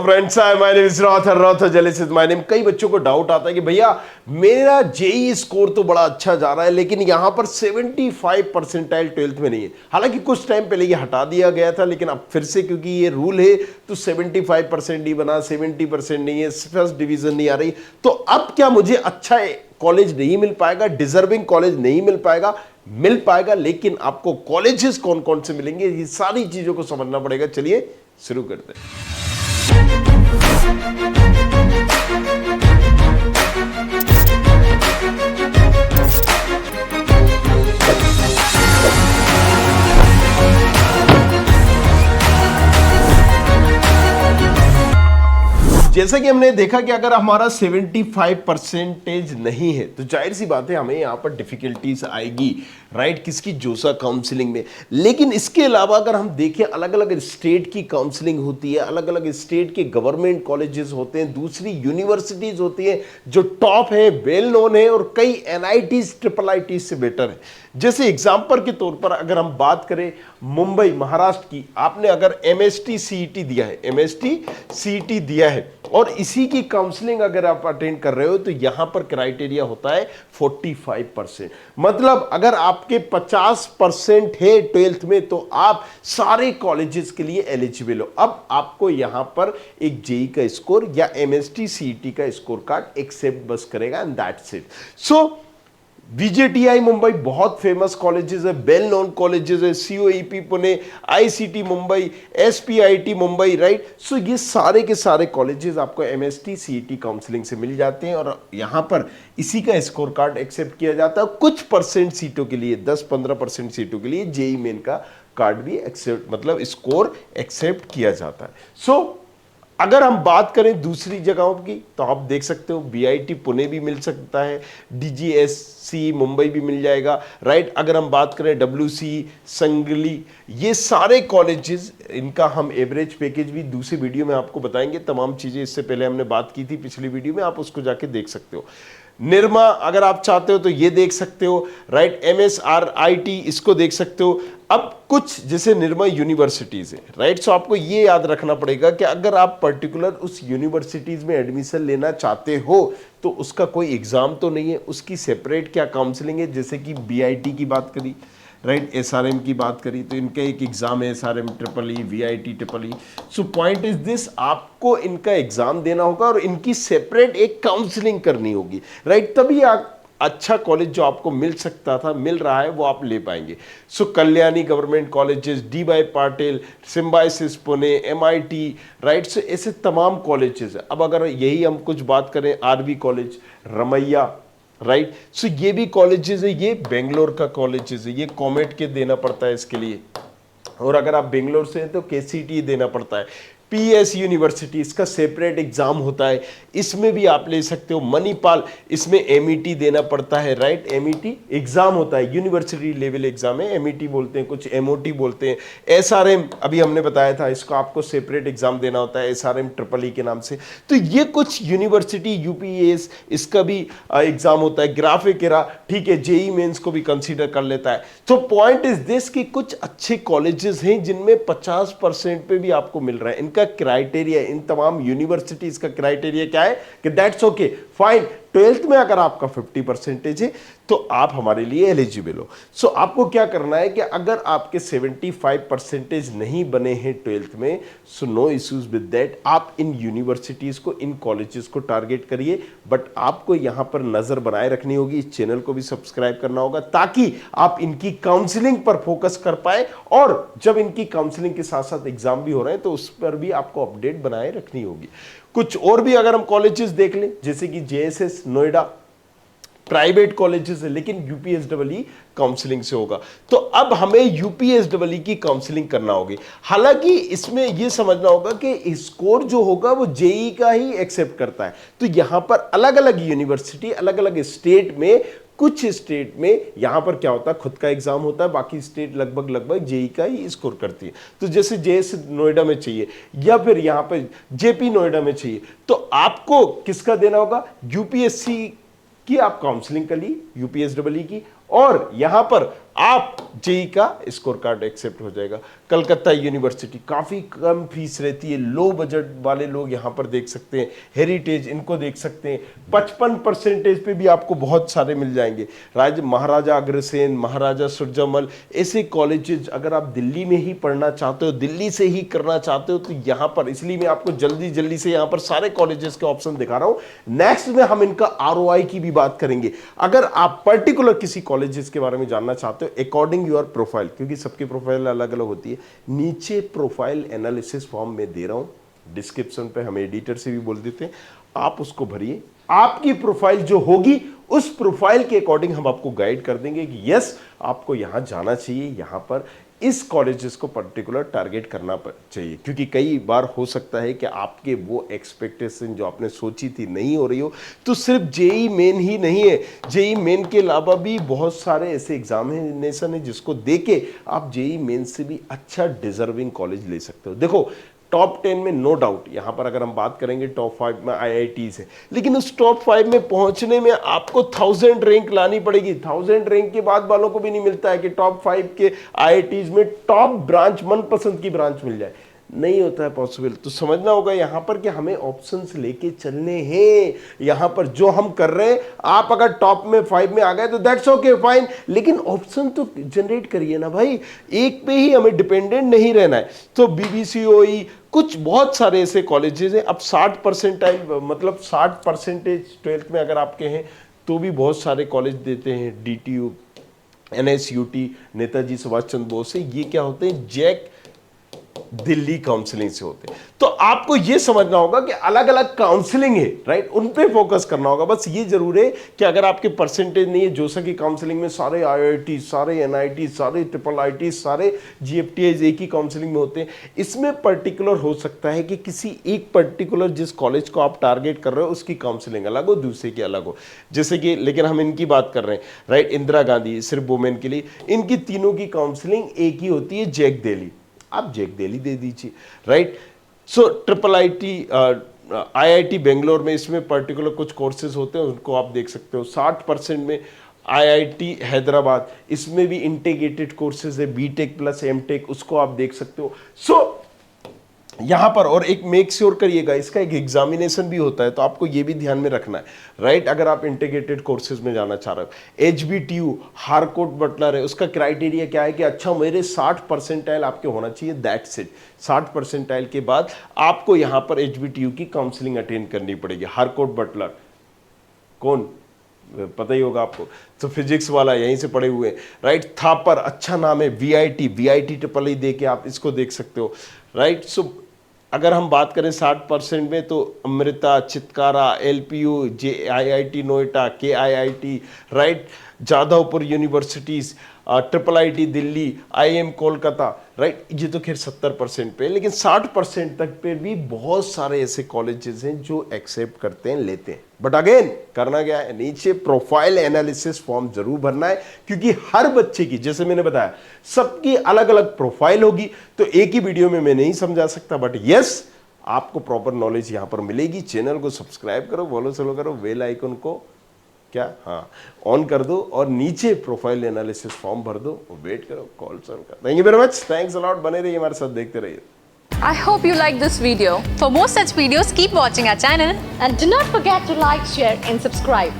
Friends, my name is रॉथ जलेसिस my name. कई बच्चों को डाउट आता है कि भैया मेरा जेई स्कोर तो बड़ा अच्छा जा रहा है, लेकिन यहां पर 75 परसेंटाइल 12th में नहीं है। हालांकि कुछ टाइम पहले ये हटा दिया गया था, लेकिन अब फिर से क्योंकि ये रूल है तो 75% ही बना, 70% नहीं है, फर्स्ट डिवीजन नहीं आ रही। तो अब क्या मुझे अच्छा कॉलेज नहीं मिल पाएगा, डिजर्विंग कॉलेज नहीं मिल पाएगा? मिल पाएगा, लेकिन आपको कॉलेजेस कौन कौन से मिलेंगे, ये सारी चीजों को समझना पड़ेगा। चलिए शुरू करते हैं। जैसा कि हमने देखा कि अगर हमारा 75% नहीं है तो जाहिर सी बात है हमें यहां पर डिफिकल्टीज आएगी, राइट, किसकी, जोसा काउंसलिंग में। लेकिन इसके अलावा अगर हम देखें, अलग अलग स्टेट की काउंसलिंग होती है, अलग अलग स्टेट के गवर्नमेंट कॉलेजेस होते हैं, दूसरी यूनिवर्सिटीज होती हैं जो टॉप है, वेल नोन है, और कई एनआईटीज ट्रिपल आईटी से बेटर है। जैसे एग्जाम्पल के तौर पर अगर हम बात करें मुंबई महाराष्ट्र की, आपने अगर एमएसटी सीईटी दिया है, एमएसटी सीईटी दिया है और इसी की काउंसलिंग अगर आप अटेंड कर रहे हो तो यहां पर क्राइटेरिया होता है 45%। मतलब अगर आपके 50% है 12th में तो आप सारे कॉलेजेस के लिए एलिजिबल हो। अब आपको यहां पर एक जेई का स्कोर या एमएसटी सीईटी का स्कोर कार्ड एक्सेप्ट बस करेगा, and that's it. So VJTI Mumbai बहुत फेमस कॉलेजेस है, वेल नोन कॉलेजेस है, COEP Pune, ICT Mumbai, SPIT Mumbai, right. So ये सारे के सारे कॉलेजेस आपको एमएसटी सीईटी काउंसलिंग से मिल जाते हैं और यहां पर इसी का स्कोर कार्ड एक्सेप्ट किया जाता है। कुछ परसेंट सीटों के लिए, 10-15% सीटों के लिए जेई मेन का कार्ड भी एक्सेप्ट, मतलब स्कोर एक्सेप्ट किया जाता है। सो अगर हम बात करें दूसरी जगहों की तो आप देख सकते हो बीआईटी पुणे भी मिल सकता है, डीजीएससी मुंबई भी मिल जाएगा, राइट। अगर हम बात करें डब्ल्यूसी, संगली, ये सारे कॉलेजेस, इनका हम एवरेज पैकेज भी दूसरी वीडियो में आपको बताएंगे। तमाम चीजें इससे पहले हमने बात की थी पिछली वीडियो में, आप उसको जाके देख सकते हो। निर्मा अगर आप चाहते हो तो ये देख सकते हो, राइट। एमएसआरआईटी इसको देख सकते हो। अब कुछ जैसे निर्मा यूनिवर्सिटीज है, राइट। सो आपको ये याद रखना पड़ेगा कि अगर आप पर्टिकुलर उस यूनिवर्सिटीज में एडमिशन लेना चाहते हो तो उसका कोई एग्जाम तो नहीं है, उसकी सेपरेट क्या काउंसलिंग है। जैसे कि बीआईटी की बात करी, राइट, एसआरएम की बात करी तो इनका एक एग्जाम है, SRM triple E, VIT triple E. So point is this, आपको इनका एग्जाम देना होगा और इनकी सेपरेट एक काउंसलिंग करनी होगी, राइट। तभी आप अच्छा कॉलेज जो आपको मिल सकता था, मिल रहा है, वो आप ले पाएंगे। So Kalyani government colleges, D Y Patil, Symbiosis Pune, MIT, right. So ऐसे तमाम कॉलेजेस है। अब अगर यही हम कुछ बात करें, RV college, Ramaiah, right. So ये भी कॉलेजेस है, ये बेंगलोर का कॉलेजेस है, ये कॉमेट के देना पड़ता है इसके लिए। और अगर आप बेंगलोर से हैं तो केसीटी देना पड़ता है। पीएस यूनिवर्सिटी, इसका सेपरेट एग्जाम होता है, इसमें भी आप ले सकते हो। मणिपाल, इसमें एमईटी देना पड़ता है, राइट। एमईटी एग्जाम होता है, यूनिवर्सिटी लेवल एग्जाम है, एमईटी बोलते हैं, कुछ एमओटी बोलते हैं। एसआरएम अभी हमने बताया था, इसको आपको सेपरेट एग्जाम देना होता है, एसआरएम ट्रिपल ई के नाम से। तो ये कुछ यूनिवर्सिटी, यूपीएस इसका भी एग्जाम होता है। ग्राफिकेरा, ठीक है, जेई मेंस को भी कंसीडर कर लेता है। तो पॉइंट इज दिस कि कुछ अच्छे कॉलेजेस हैं जिनमें 50% पे भी आपको मिल रहा है। इनका क्राइटेरिया, इन तमाम यूनिवर्सिटीज का क्राइटेरिया क्या है कि दैट्स ओके फाइन, 12th में अगर आपका 50% है तो आप हमारे लिए एलिजिबल हो। सो आपको क्या करना है कि अगर आपके 75% नहीं बने हैं 12th में, so no issues with that. आप इन यूनिवर्सिटीज को, इन कॉलेजेस को टारगेट करिए, बट आपको यहां पर नजर बनाए रखनी होगी। इस चैनल को भी सब्सक्राइब करना होगा ताकि आप इनकी काउंसलिंग पर फोकस कर पाए, और जब इनकी काउंसलिंग के साथ साथ एग्जाम भी हो रहे हैं तो उस पर भी आपको अपडेट बनाए रखनी होगी। कुछ और भी अगर हम कॉलेजेस देख लें, जैसे कि जेएसएस नोएडा, प्राइवेट कॉलेजेस है लेकिन यूपीएसडब्ल्यू काउंसलिंग से होगा। तो अब हमें यूपीएसडब्ल्यू की काउंसलिंग करना होगी। हालांकि इसमें यह समझना होगा कि स्कोर जो होगा वो जेई का ही एक्सेप्ट करता है। तो यहां पर अलग अलग यूनिवर्सिटी, अलग अलग स्टेट में, कुछ स्टेट में यहां पर क्या होता है, खुद का एग्जाम होता है, बाकी स्टेट लगभग जेई का ही स्कोर करती है। तो जैसे जेएस नोएडा में चाहिए या फिर यहां पर जेपी नोएडा में चाहिए, तो आपको किसका देना होगा, यूपीएससी की आप काउंसलिंग कर ली, यूपीएसडब्ल्यू की, और यहां पर आप जेई का स्कोर कार्ड एक्सेप्ट हो जाएगा। कलकत्ता यूनिवर्सिटी काफ़ी कम फीस रहती है, लो बजट वाले लोग यहाँ पर देख सकते हैं। हेरिटेज इनको देख सकते हैं, 55% पे भी आपको बहुत सारे मिल जाएंगे। महाराजा अग्रसेन, महाराजा सुरजमल, ऐसे कॉलेजेस अगर आप दिल्ली में ही पढ़ना चाहते हो, दिल्ली से ही करना चाहते हो, तो यहाँ पर, इसलिए मैं आपको जल्दी जल्दी से यहाँ पर सारे कॉलेजेस के ऑप्शन दिखा रहा हूँ। नेक्स्ट में हम इनका आरओआई की भी बात करेंगे। अगर आप पर्टिकुलर किसी कॉलेजेस के बारे में जानना चाहते हो अकॉर्डिंग योर प्रोफाइल, क्योंकि सबकी प्रोफाइल अलग अलग होती है, नीचे प्रोफाइल एनालिसिस फॉर्म में दे रहा हूं, डिस्क्रिप्शन पे हम एडिटर से भी बोल देते हैं, आप उसको भरिए। आपकी प्रोफाइल जो होगी उस प्रोफाइल के अकॉर्डिंग हम आपको गाइड कर देंगे कि यस आपको यहां जाना चाहिए, यहां पर इस कॉलेजेस को पर्टिकुलर टारगेट करना चाहिए। क्योंकि कई बार हो सकता है कि आपके वो एक्सपेक्टेशन जो आपने सोची थी नहीं हो रही हो। तो सिर्फ जेई मेन ही नहीं है, जेई मेन के अलावा भी बहुत सारे ऐसे एग्जामिनेशन है जिसको देके आप जेई मेन से भी अच्छा डिजर्विंग कॉलेज ले सकते हो। देखो टॉप 10 में नो डाउट, यहां पर अगर हम बात करेंगे टॉप 5 में आईआईटीज है, लेकिन उस टॉप 5 में पहुंचने में आपको 1000 रैंक लानी पड़ेगी। 1000 रैंक के बाद वालों को भी नहीं मिलता है कि टॉप 5 के आईआईटीज में टॉप ब्रांच, मनपसंद की ब्रांच मिल जाए, नहीं होता है पॉसिबल। तो समझना होगा यहां पर कि हमें ऑप्शंस लेके चलने हैं। यहां पर जो हम कर रहे हैं, आप अगर टॉप में 5 में आ गए तो दैट्स ओके फाइन, लेकिन ऑप्शन तो जनरेट करिए ना भाई, एक पे ही हमें डिपेंडेंट नहीं रहना है। तो बीबीसीओई, कुछ बहुत सारे ऐसे कॉलेजेस हैं। अब 60% मतलब 60% 12th में अगर आपके हैं तो भी बहुत सारे कॉलेज देते हैं। डीटीयू, एनएसयूटी, नेताजी सुभाष चंद्र बोस से, ये क्या होते हैं, जैक दिल्ली काउंसलिंग से होते हैं। तो आपको यह समझना होगा कि अलग अलग काउंसलिंग है, राइट, उन पे फोकस करना होगा। बस ये जरूर है कि अगर आपके परसेंटेज नहीं है, जोसा की काउंसलिंग में सारे आईआईटी, सारे एनआईटी, सारे ट्रिपल आईटी, सारे जीएफटीआई एक ही काउंसलिंग में होते हैं, इसमें पर्टिकुलर हो सकता है कि किसी एक पर्टिकुलर जिस कॉलेज को आप टारगेट कर रहे हो उसकी काउंसलिंग अलग हो, दूसरे की अलग हो। जैसे कि, लेकिन हम इनकी बात कर रहे हैं, राइट, इंदिरा गांधी सिर्फ वुमेन के लिए, इनकी तीनों की काउंसलिंग एक ही होती है, जैक दिल्ली, आप जैक दिल्ली दे दीजिए, right. So triple IT, IIT Bangalore में इसमें पर्टिकुलर कुछ कोर्सेज होते हैं, उनको आप देख सकते हो। 60% में आईआईटी हैदराबाद, इसमें भी इंटीग्रेटेड कोर्सेज है, बीटेक प्लस एमटेक, उसको आप देख सकते हो। सो यहां पर, और एक मेक श्योर करिएगा, इसका एक एग्जामिनेशन भी होता है, तो आपको ये भी ध्यान में रखना है, राइट। अगर आप इंटीग्रेटेड कोर्सेज में जाना चाह रहे हो, एचबीटीयू, हारकोट बटलर है, उसका क्राइटेरिया क्या है कि अच्छा मेरे 60% आपके होना चाहिए, दैट्स इट। 60% के बाद आपको यहां पर एचबीटीयू की काउंसलिंग अटेंड करनी पड़ेगी। हारकोट बटलर कौन, पता ही होगा आपको, तो फिजिक्स वाला यहीं से पढ़े हुए, राइट। थापर अच्छा नाम है, वीआईटी ट्रिपल ई दे के आप इसको देख सकते हो, राइट। सो अगर हम बात करें 60% में, तो Amrita, Chitkara, LPU, JIIT Noida, KIIT, right, Jadavpur universities, triple IT Delhi, IIM Kolkata, right. ये तो खैर 70% पे, लेकिन 60% तक पे भी बहुत सारे ऐसे कॉलेजेस हैं जो एक्सेप्ट करते हैं, लेते हैं। बट अगेन करना क्या है, नीचे प्रोफाइल एनालिसिस फॉर्म जरूर भरना है, क्योंकि हर बच्चे की, जैसे मैंने बताया, सबकी अलग अलग प्रोफाइल होगी, तो एक ही वीडियो में मैं नहीं समझा सकता। बट यस, आपको प्रॉपर नॉलेज यहां पर मिलेगी। चैनल को सब्सक्राइब करो, फॉलो करो, बेल आइकन को क्या, हाँ, ऑन कर दो, और नीचे प्रोफाइल एनालिसिस फॉर्म भर दो, वेट करो, कॉल सॉल्व कर। Thank you very much, thanks a lot, बने रहिए हमारे साथ, देखते रहिए। I hope you like this video. For more such videos, keep watching our channel And do not forget to like, share and subscribe.